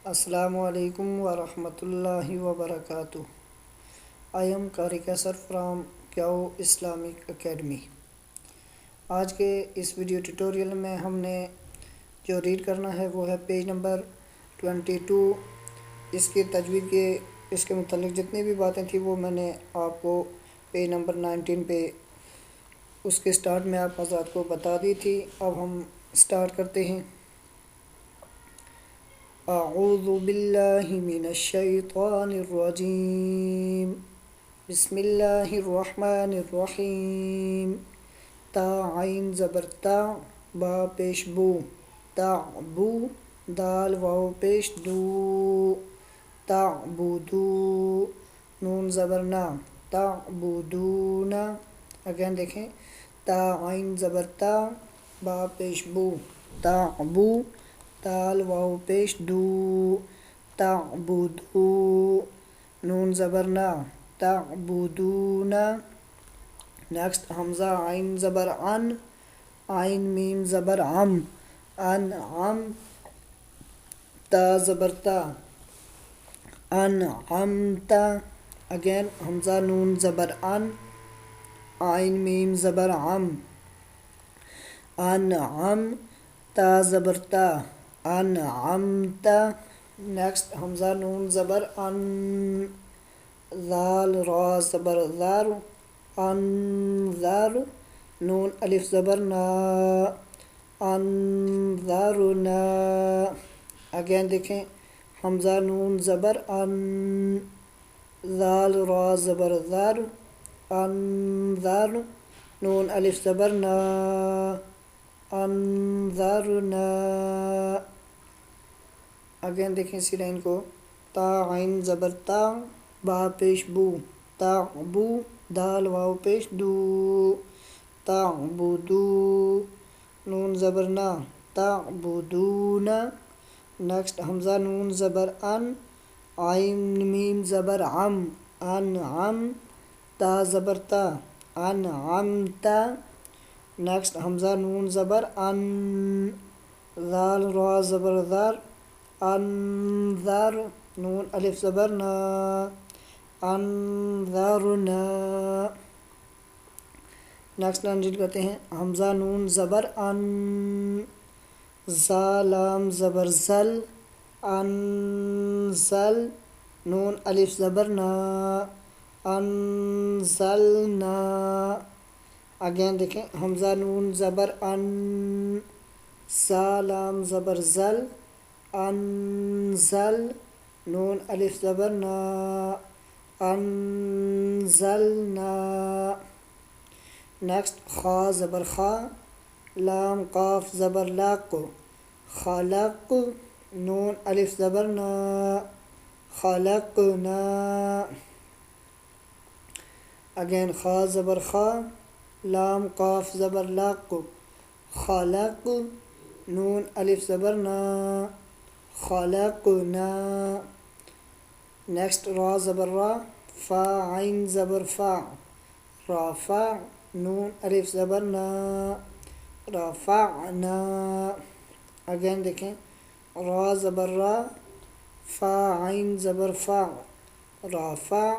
السلام علیکم ورحمۃ اللہ وبرکاتہ. I am قاری قصر فرام کیاو اسلامک اکیڈمی. آج کے اس ویڈیو ٹیوٹوریل میں ہم نے جو ریڈ کرنا ہے وہ ہے پیج نمبر 22. اس کی تجوید کے اس کے متعلق جتنی بھی باتیں تھیں وہ میں نے آپ کو پیج نمبر 19 پہ اس کے سٹارٹ میں آپ حضرات کو بتا دی تھی. اب ہم سٹارٹ کرتے ہیں. اعوذ باللہ من الشیطان الرجیم بسم اللہ الرحمن الرحیم. تا عین زبر تا، با پیش بو، تعبو، دال واو پیش دو، تعبدو، نون زبر نا، تعبدون. اگین دیکھیں، تا عین زبر تا، با پیش بو، تعبو، دال واو پیش دو، تعبدو، نون زبر نا، تعبدون. نیکسٹ حمزہ عین زبر ان، عین میم زبر عم، انعم، تا زبر تا، انعمت. اگین حمزہ نون زبر ان، عین میم زبر عم، انعم، تا زبر تا، انعمت. نیکسٹ حمزہ نون زبر ان، ذال را زبر ذر، انذر، نون الف زبر نا، انذرنا. اگین دیکھیں، حمزہ نون زبر ان، ذال را زبر ذر، انذر، نون الف زبر نا، انذرنا. اگین دیکھیں اسی لائن کو، تا عین زبر تا، با پیش بو، تعبو، دال واو پیش دو، تعبدو، نون زبر نا، تعبدون. نیکسٹ حمزہ نون زبر ان، عین میم زبر عم، انعم، تا زبر تا، انعمت. نیکسٹ حمزہ نون زبر ان، ذال را زبر ذر، انذر، نون الف زبر نا، انذرنا. نیکسٹ لائن ریڈ کرتے ہیں. حمزہ نون زبر ان، زا لام زبر زل، انزل، نون الف زبر نا، انزلنا. اگین دیکھیں، حمزہ نون زبر ان، زا لام زبر زل، انزل، نون الف زبر نا، انزلنا. نیکسٹ خا زبر خا، لام قاف زبر لاق، خلق، نون الف زبر نا، خلقنا. اگین خا زبر خا، لام قاف زبر لاق، خلق، نون الف زبر نا، خلقنا. نیکسٹ را زبر را، فا عین زبر فا، رافع، نون الف زبر نا، رفعنا. اگین دیکھیں، را زبر را، فا عین زبر فا، رافع،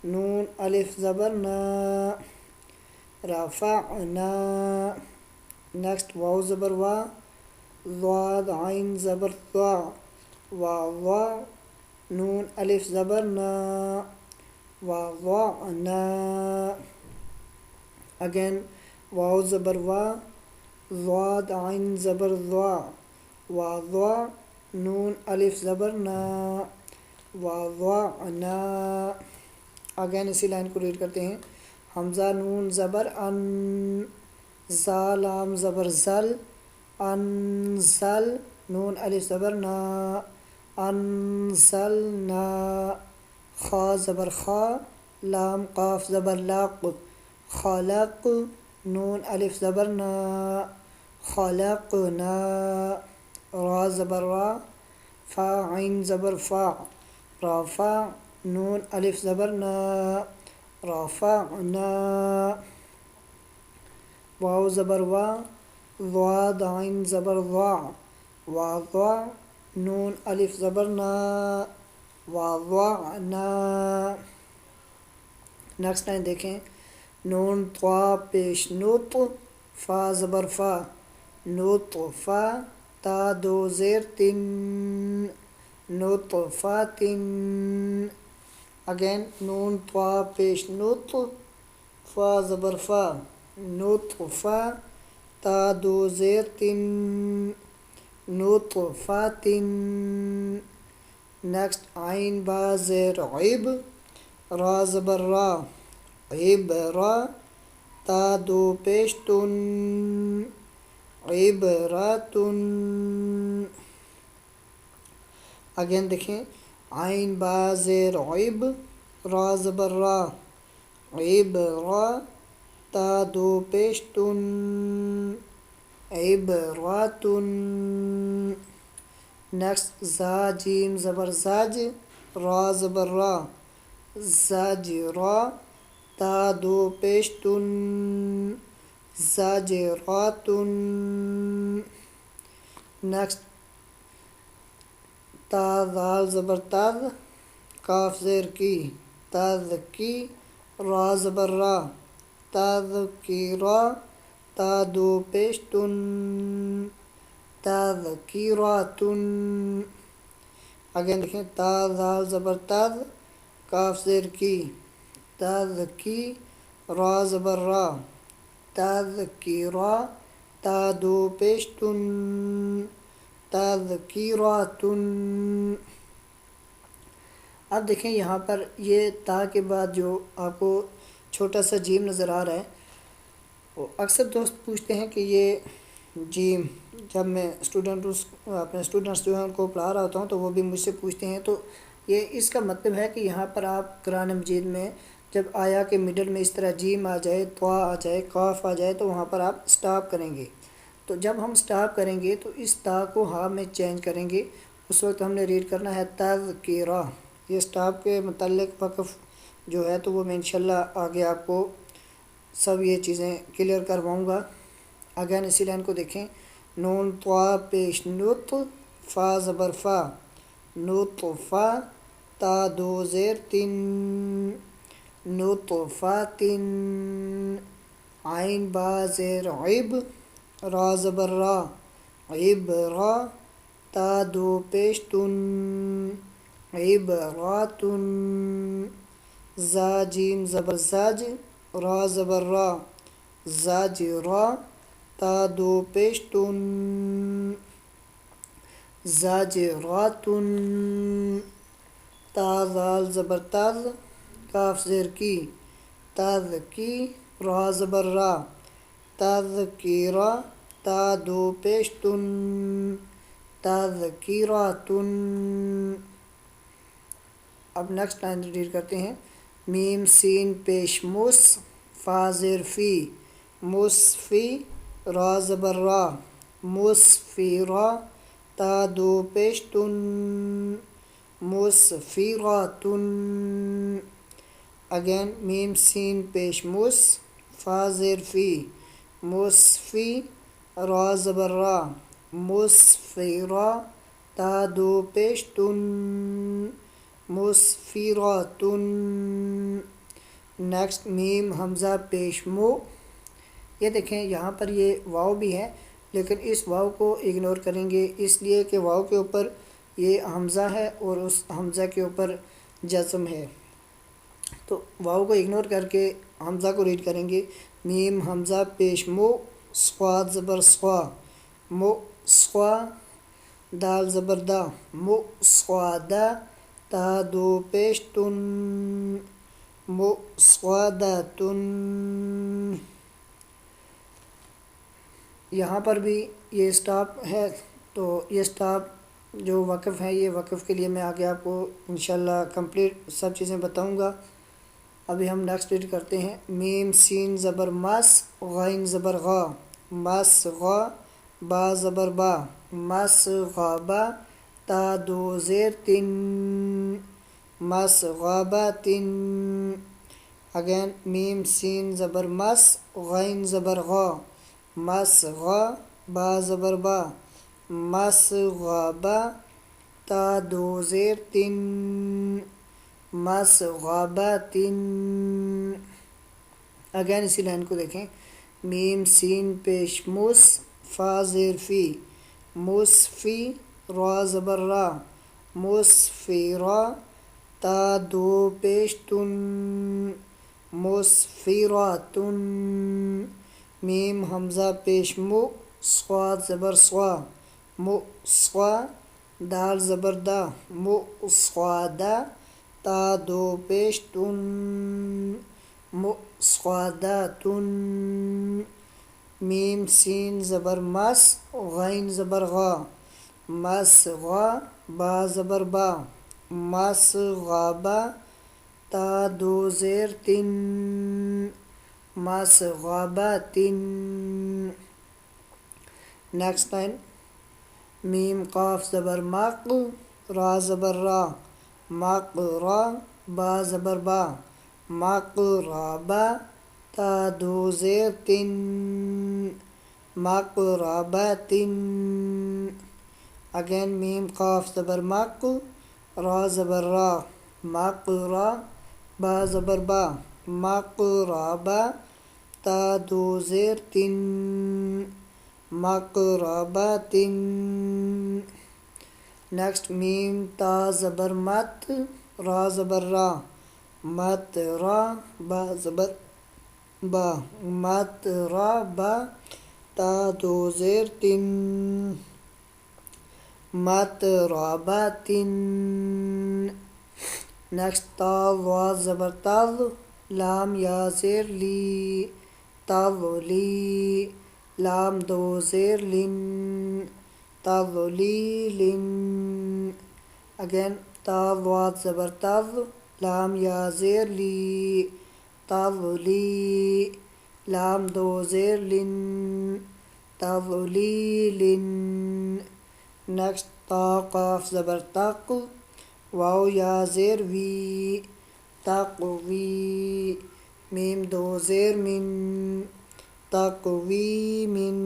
نون الف زبر نا، رفعنا. نیکسٹ واو زبر وا، ضاد عین زبر ضا، وضع، نون الف زبر نا، وضعنا. اگین واو زبر وا، ضاد عین زبر ضا، وضع، نون الف زبر نا، وضعنا. اگین اسی لائن کو ریڈ کرتے ہیں. حمزہ نون زبر ان، زا لام زبر زل، انزل، نون الف زبر نا، انزلنا. خا زبر خا، لام قاف زبر لاق، خلق، نون الف زبر نا، خلقنا. را زبر را، فا عین زبر فا، رافع، نون الف زبر نا، رفعنا. واو زبر وا، ضاد عین زبر ضا، وضع، نون الف زبر نا وضعنا. نیکسٹ لائن دیکھیں نون طوا پیش نوت فا زبر فا نطفا تا دو زیر تن نطفاتن. اگین نون طوا پیش نوت فا زبر فا نطفا تا دو زیر تن نطفاتن. نیکسٹ عین با زیر عب را زبر را عبرا تا دو پیش تن عبراتن. اگین دیکھیں عین با زیر عب را زبر را عبرا تا دو پیش تن عبراتن. نیکسٹ زا جیم زبر زاج را زبر را زاجرا تا دو پیش تن زاجراتن. نیکسٹ تا ذال زبر تاز کاف زیر کی تاز کی را زبر را تاز کی را تا دو پیش تن تاز کی راتن. اگین دیکھیں تا ذال زبر تاز کاف زیر کی تاز کی را زبر را تاز کی را تا دو پیش تن تذکیراتن. اب دیکھیں یہاں پر یہ تا کے بعد جو آپ کو چھوٹا سا جیم نظر آ رہا ہے وہ اکثر دوست پوچھتے ہیں کہ یہ جیم جب میں اپنے اسٹوڈنٹس جو ہیں ان کو پڑھا رہا ہوتا ہوں تو وہ بھی مجھ سے پوچھتے ہیں. تو یہ اس کا مطلب ہے کہ یہاں پر آپ قرآن مجید میں جب آیا کہ مڈل میں اس طرح جیم آ جائے طوا آ جائے قاف آ جائے تو وہاں پر آپ سٹاپ کریں گے. تو جب ہم سٹاپ کریں گے تو اس تا کو ہا میں چینج کریں گے. اس وقت ہم نے ریڈ کرنا ہے تذکیرہ. یہ سٹاپ کے متعلق وقف جو ہے تو وہ میں انشاءاللہ آگے آپ کو سب یہ چیزیں کلیئر کرواؤں گا. اگین اسی لائن کو دیکھیں نون طوا پیش نط فا زبر فا نطفا تا دو زیر تن نطفاتن. عین با زیر عب را زبر را عبرا تا دو پیش تن عبراتن. زا جیم زبر زاج را زبر را زاجرا تا دو پیش تن زاجراتن. تا ذال زبر تاز کاف زیر کی تاز کی را زبر را تذکیرا تا دو پیش تن تذکیراتن. اب نیکسٹ لائن ریڈ کرتے ہیں میم سین پیش مس فا زیر فی مصفی را زبر را مصفیرا تا دو پیش تن مصفیراتن. اگین میم سین پیش مس فا زیر فی مصفی را زبر را مصفیرا تا دو پیش تن مصفیراتن. نیکسٹ میم حمزہ پیش مو. یہ دیکھیں یہاں پر یہ واو بھی ہے لیکن اس واو کو اگنور کریں گے اس لیے کہ واو کے اوپر یہ حمزہ ہے اور اس حمزہ کے اوپر جزم ہے. تو واو کو اگنور کر کے حمزہ کو ریڈ کریں گے میم حمزہ پیش مو صاد زبر صوا مو صوا دال زبر دا مو صوادا تا دو پیش تن مو صواداتن. یہاں پر بھی یہ سٹاپ ہے تو یہ سٹاپ جو وقف ہے یہ وقف کے لیے میں آگے آپ کو انشاءاللہ کمپلیٹ سب چیزیں بتاؤں گا. ابھی ہم نیکسٹ ریڈ کرتے ہیں میم سین زبر ماس غین زبر غا ماس غا با زبر با ماس غابا تا دو زیر تن ماس غابا تن. اگین میم سین زبر ماس غین زبر غا ماس غا با زبر با ماس غابا تا دو زیر تن مسغبۃ. اگین اسی لائن کو دیکھیں. میم سین پیش مس، فا زیر فی، مصفی، را زبر را، مصفرا. تا دو پیش تن، مصفراتن. میم حمزہ پیش مو، صاد زبر صوا، مصوا. دال زبر دا، مصعدہ. تا دو پیش تن، مصعداتن. میم سین زبر مس، غین زبر غا، مسغا. با زبر با، مسغبا. تا دو زیر تن، مسغبتن. Next line. میم قاف زبر مق، را زبر را، مقرا. با زبر با، مقربا. تا دو زیر تن، مقربتن. اگین میم قاف زبر مق، را زبر را، مقرا. با زبر با، مقربا. تا دو زیر تن، مقربتن. نیکسٹ. میم تا زبر مت، را زبر را، مت را. با زبر با، مت را با. تا دو زیر تن، مت رابتن. نیکسٹ. تا وا زبر تل، لام یا زیر لی، تضلی. لام دو زیر لن، تضلیلن. اگین. تا وا زبر تض، لام یا زیر لی، تضلی. لام دو زیر لن، تضلیلن. نیکسٹ. تا قاف زبر تق، واو یا زیر وی، تقوی. میم دو زیر من، تقویمن.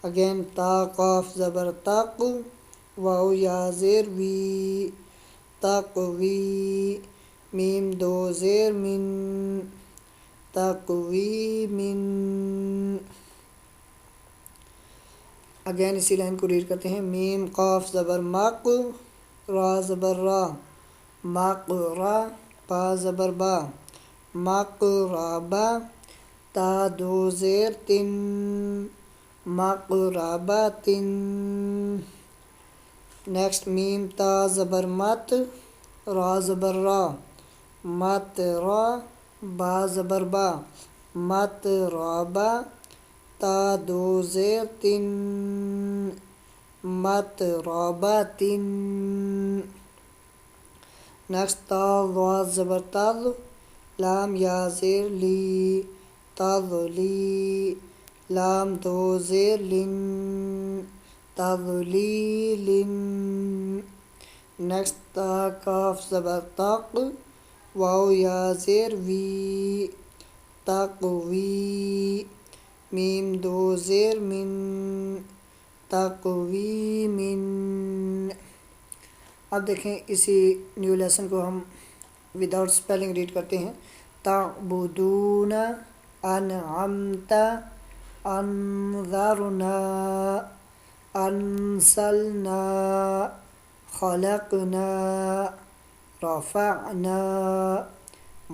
اگین. تا قاف زبر تق، واو یا زیر وی، تقوی. میم دو زیر من، تقویمن. اگین اسی لائن کو ریڈ کرتے ہیں. میم قاف زبر مق، را زبر را، مقرا. با زبر با، مقربا. تا دو زیر تن، مقربتن. نیکسٹ. میم تا زبر مت، را زبر را، مت را. با زبر با، مت رابا. تا دو زیر تن، مت رابتن. نیکسٹ. تا وا زبر تض، لام یا زیر لی، تضلی. لام دو زیر لن، تضلیلن. نیکسٹ. تا کاف زبر تق، واو یا زیر وی، تقوی. میم دو زیر من، تقویمن. اب دیکھیں اسی نیو لیسن کو ہم وداؤٹ سپیلنگ ریڈ کرتے ہیں. تعبدون، انعمت، انذرنا، انزلنا، خلقنا، رفعنا،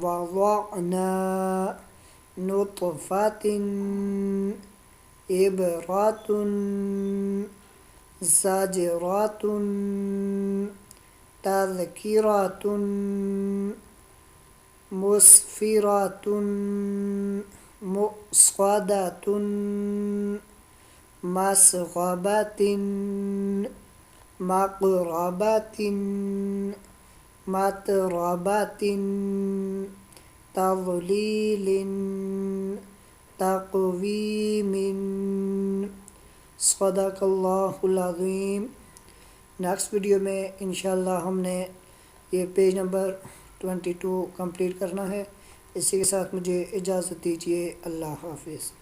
وضعنا، نطفة، إبرة، زجرة، تذكرة، مسفرة، مؤصدة، مسغبة، مقربة، متربة، تضليل، تقويم. صدق اللہ العظیم. نیکسٹ ویڈیو میں انشاءاللہ ہم نے یہ پیج نمبر 22 کمپلیٹ کرنا ہے. اسی کے ساتھ مجھے اجازت دیجیے. اللہ حافظ.